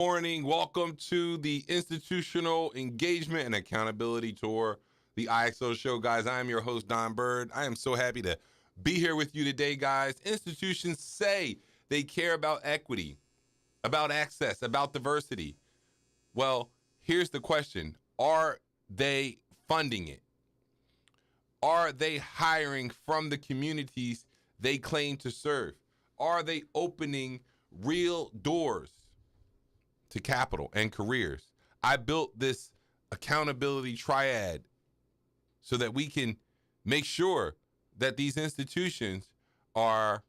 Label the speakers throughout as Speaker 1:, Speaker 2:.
Speaker 1: Morning. Welcome to the Institutional Engagement and Accountability Tour, the IXO show, guys. I am your host, Don Bird. I am so happy to be here with you today, guys. Institutions say they care about equity, about access, about diversity. Well, here's the question. Are they funding it? Are they hiring from the communities they claim to serve? Are they opening real doors to capital and careers? I built this accountability triad so that we can make sure that these institutions are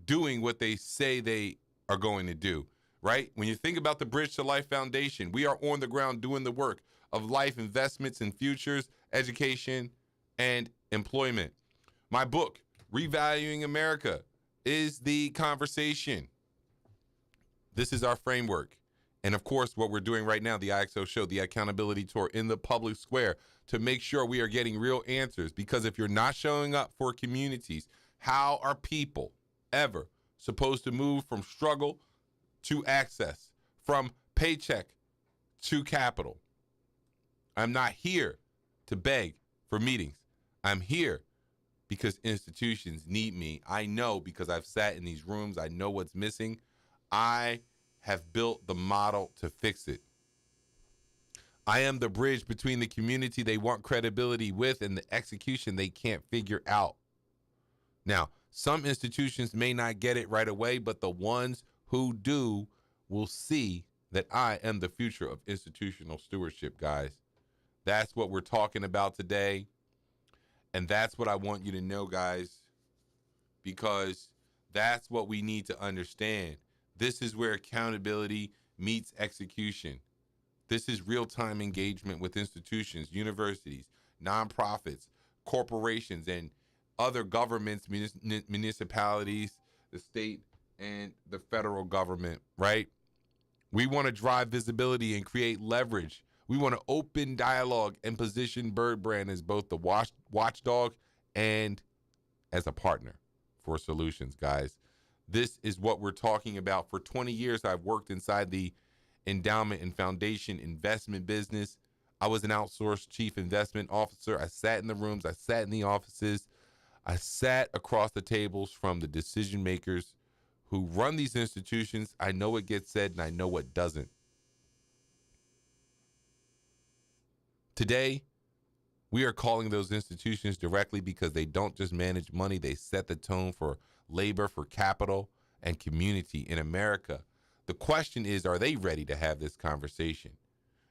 Speaker 1: doing what they say they are going to do, right? When you think about the Bridge to Life Foundation, we are on the ground doing the work of life investments in futures, education, and employment. My book, Revaluing America, is the conversation. This is our framework. And of course, what we're doing right now, the IXO show, the accountability tour in the public square, to make sure we are getting real answers. Because if you're not showing up for communities, how are people ever supposed to move from struggle to access, from paycheck to capital? I'm not here to beg for meetings. I'm here because institutions need me. I know because I've sat in these rooms. I know what's missing. I have built the model to fix it. I am the bridge between the community they want credibility with and the execution they can't figure out. Now, some institutions may not get it right away, but the ones who do will see that I am the future of institutional stewardship, guys. That's what we're talking about today. And that's what I want you to know, guys, because that's what we need to understand. This is where accountability meets execution. This is real-time engagement with institutions, universities, nonprofits, corporations, and other governments, municipalities, the state, and the federal government, right? We want to drive visibility and create leverage. We want to open dialogue and position BirdBrand as both the watchdog and as a partner for solutions, guys. This is what we're talking about. For 20 years, I've worked inside the endowment and foundation investment business. I was an outsourced chief investment officer. I sat in the rooms. I sat in the offices. I sat across the tables from the decision makers who run these institutions. I know what gets said and I know what doesn't. Today, we are calling those institutions directly because they don't just manage money. They set the tone for labor, for capital, and community in America. The question is, are they ready to have this conversation?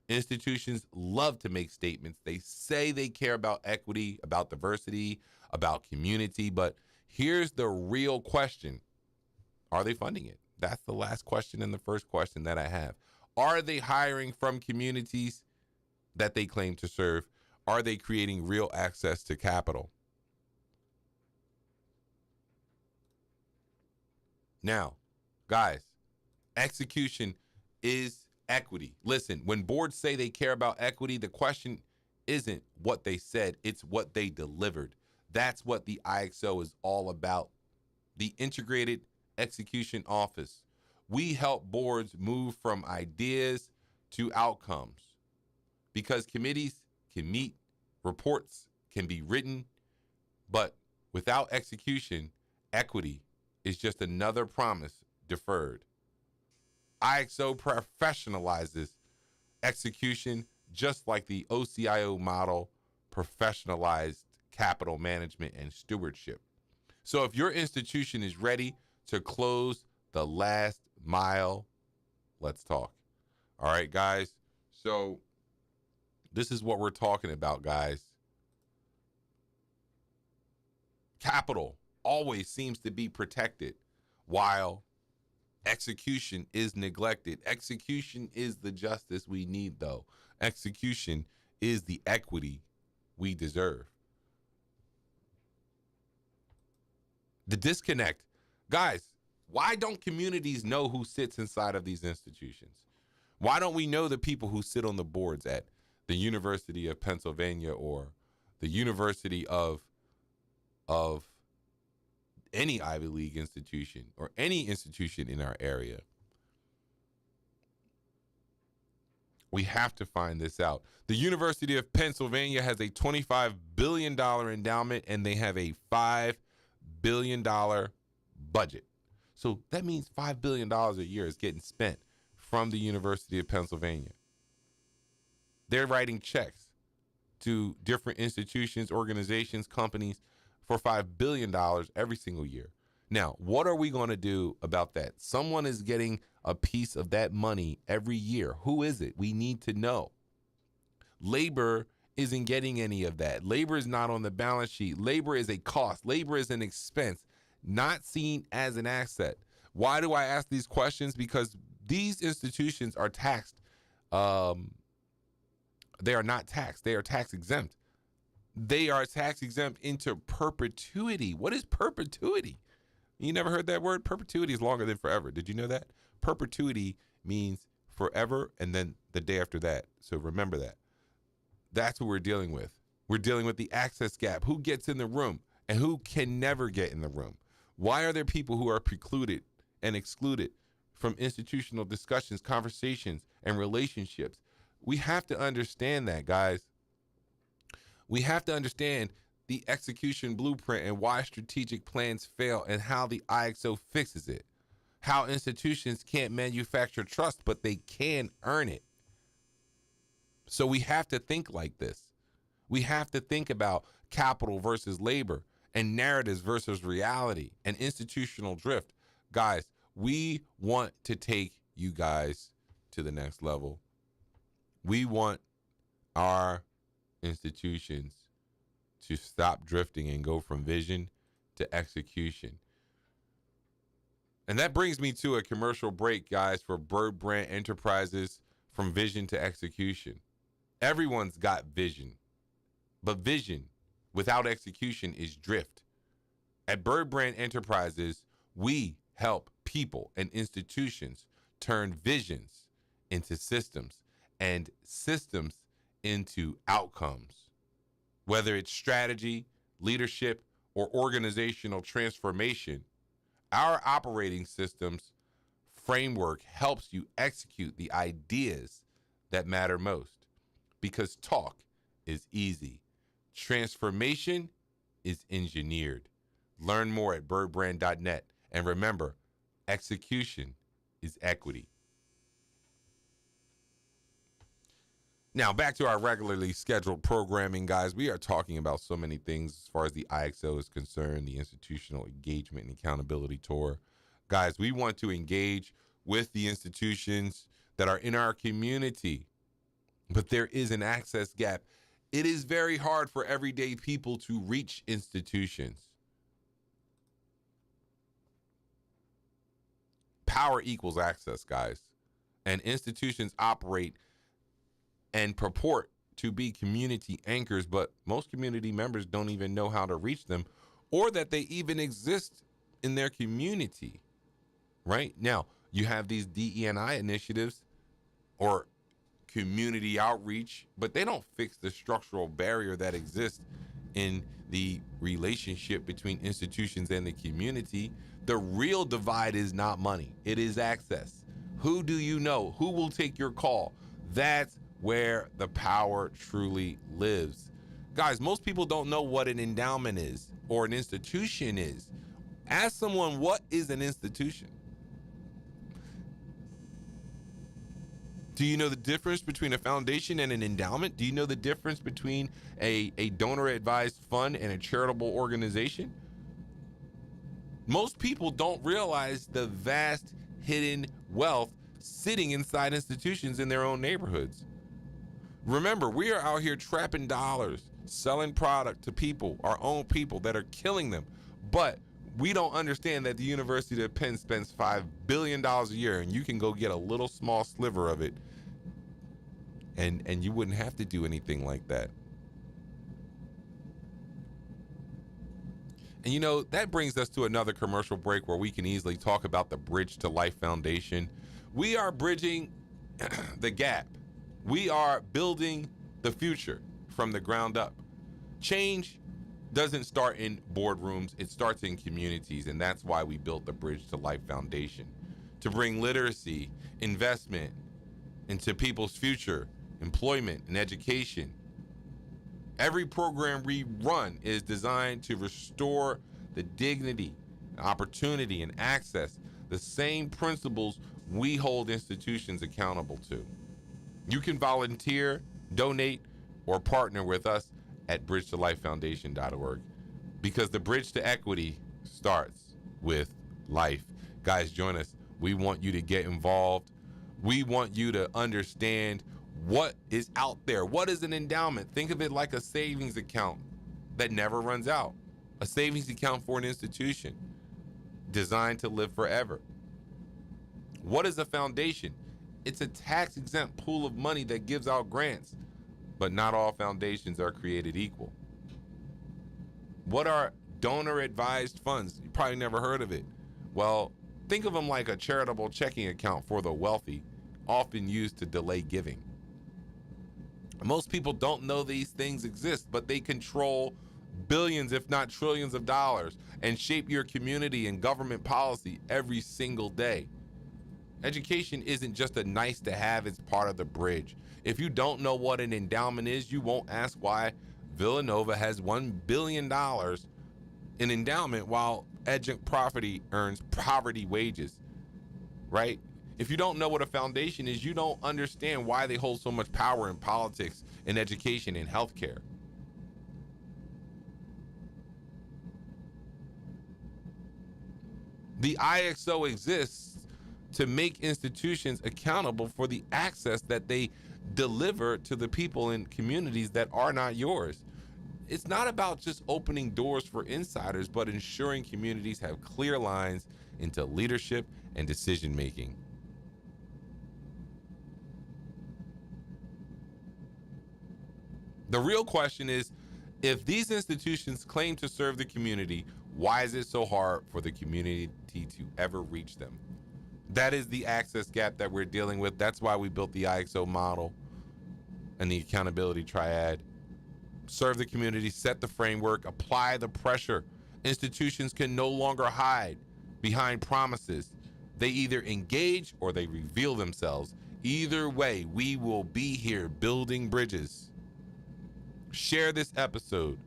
Speaker 1: Institutions love to make statements. They say they care about equity, about diversity, about community, but here's the real question. Are they funding it? That's the last question and the first question that I have. Are they hiring from communities that they claim to serve? Are they creating real access to capital? Now, guys, execution is equity. Listen, when boards say they care about equity, the question isn't what they said, it's what they delivered. That's what the IXO is all about. The Integrated Execution Office. We help boards move from ideas to outcomes because committees can meet, reports can be written, but without execution, equity is just another promise deferred. IXO professionalizes execution just like the OCIO model professionalized capital management and stewardship. So if your institution is ready to close the last mile, let's talk. All right, guys. So this is what we're talking about, guys. Capital always seems to be protected while execution is neglected. Execution is the justice we need, though. Execution is the equity we deserve. The disconnect. Guys, why don't communities know who sits inside of these institutions? Why don't we know the people who sit on the boards at the University of Pennsylvania or the University of any Ivy League institution or any institution in our area? We have to find this out. The University of Pennsylvania has a $25 billion endowment, and they have a $5 billion budget. So that means $5 billion a year is getting spent from the University of Pennsylvania. They're writing checks to different institutions, organizations, companies for $5 billion every single year. Now, what are we going to do about that? Someone is getting a piece of that money every year. Who is it? We need to know. Labor isn't getting any of that. Labor is not on the balance sheet. Labor is a cost. Labor is an expense, not seen as an asset. Why do I ask these questions? Because these institutions are taxed. They are not taxed. They are tax exempt. They are tax exempt into perpetuity. What is perpetuity? You never heard that word? Perpetuity is longer than forever. Did you know that? Perpetuity means forever and then the day after that. So remember that. That's what we're dealing with. We're dealing with the access gap. Who gets in the room and who can never get in the room? Why are there people who are precluded and excluded from institutional discussions, conversations, and relationships? We have to understand that, guys. We have to understand the execution blueprint and why strategic plans fail and how the IXO fixes it. How institutions can't manufacture trust, but they can earn it. So we have to think like this. We have to think about capital versus labor and narratives versus reality and institutional drift. Guys, we want to take you guys to the next level. We want our institutions to stop drifting and go from vision to execution. And that brings me to a commercial break, guys, for BirdBrand Enterprises, from vision to execution. Everyone's got vision, but vision without execution is drift. At BirdBrand Enterprises, we help people and institutions turn visions into systems and systems into outcomes. Whether it's strategy, leadership, or organizational transformation, our operating systems framework helps you execute the ideas that matter most. Because talk is easy. Transformation is engineered. Learn more at birdbrand.net. And remember, execution is equity. Now, back to our regularly scheduled programming, guys. We are talking about so many things as far as the IXO is concerned, the Institutional Engagement and Accountability Tour. Guys, we want to engage with the institutions that are in our community, but there is an access gap. It is very hard for everyday people to reach institutions. Power equals access, guys. And institutions operate and purport to be community anchors, but most community members don't even know how to reach them or that they even exist in their community. Right? Now, you have these DE&I initiatives or community outreach, but they don't fix the structural barrier that exists in the relationship between institutions and the community. The real divide is not money. It is access. Who do you know? Who will take your call? That's where the power truly lives. Guys, most people don't know what an endowment is or an institution is. Ask someone, what is an institution? Do you know the difference between a foundation and an endowment? Do you know the difference between a donor-advised fund and a charitable organization? Most people don't realize the vast hidden wealth sitting inside institutions in their own neighborhoods. Remember, we are out here trapping dollars, selling product to people, our own people that are killing them. But we don't understand that the University of Penn spends $5 billion a year, and you can go get a little small sliver of it, and you wouldn't have to do anything like that. And you know, that brings us to another commercial break where we can easily talk about the Bridge to Life Foundation. We are bridging the gap. We are building the future from the ground up. Change doesn't start in boardrooms, it starts in communities, and that's why we built the Bridge to Life Foundation, to bring literacy, investment, into people's future, employment, and education. Every program we run is designed to restore the dignity, opportunity, and access, the same principles we hold institutions accountable to. You can volunteer, donate, or partner with us at bridgetolifefoundation.org because the bridge to equity starts with life. Guys, join us. We want you to get involved. We want you to understand what is out there. What is an endowment? Think of it like a savings account that never runs out. A savings account for an institution designed to live forever. What is a foundation? It's a tax-exempt pool of money that gives out grants, but not all foundations are created equal. What are donor-advised funds? You probably never heard of it. Well, think of them like a charitable checking account for the wealthy, often used to delay giving. Most people don't know these things exist, but they control billions, if not trillions of dollars, and shape your community and government policy every single day. Education isn't just a nice to have, it's part of the bridge. If you don't know what an endowment is, you won't ask why Villanova has $1 billion in endowment while adjunct property earns poverty wages, right? If you don't know what a foundation is, you don't understand why they hold so much power in politics, in education, and healthcare. The IXO exists to make institutions accountable for the access that they deliver to the people in communities that are not yours. It's not about just opening doors for insiders, but ensuring communities have clear lines into leadership and decision making. The real question is, if these institutions claim to serve the community, why is it so hard for the community to ever reach them? That is the access gap that we're dealing with. That's why we built the IXO model and the accountability triad. Serve the community, set the framework, apply the pressure. Institutions can no longer hide behind promises. They either engage or they reveal themselves. Either way, we will be here building bridges. Share this episode,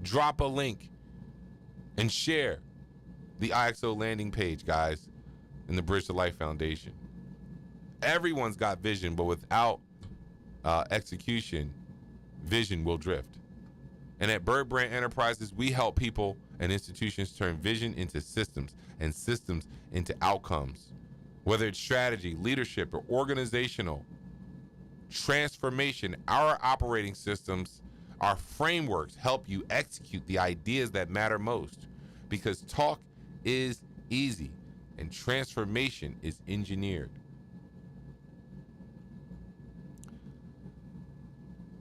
Speaker 1: drop a link, and share the IXO landing page, guys, in the Bridge to Life Foundation. Everyone's got vision, but without execution, vision will drift. And at BirdBrand Enterprises, we help people and institutions turn vision into systems and systems into outcomes. Whether it's strategy, leadership, or organizational transformation, our operating systems, our frameworks help you execute the ideas that matter most, because talk is easy and transformation is engineered.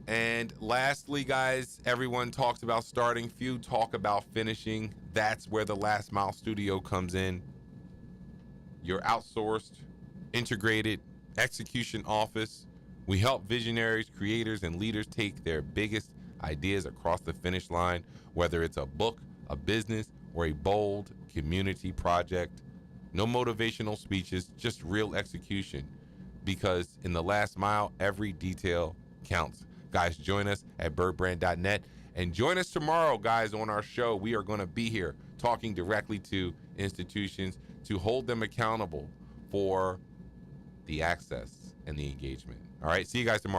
Speaker 1: And lastly, guys, everyone talks about starting, few talk about finishing. That's where the Last Mile Studio comes in. Your outsourced, integrated execution office. We help visionaries, creators, and leaders take their biggest ideas across the finish line, whether it's a book, a business, or a bold community project. No motivational speeches, just real execution. Because in the last mile, every detail counts. Guys, join us at birdbrand.net and join us tomorrow, guys, on our show. We are going to be here talking directly to institutions to hold them accountable for the access and the engagement. All right, see you guys tomorrow.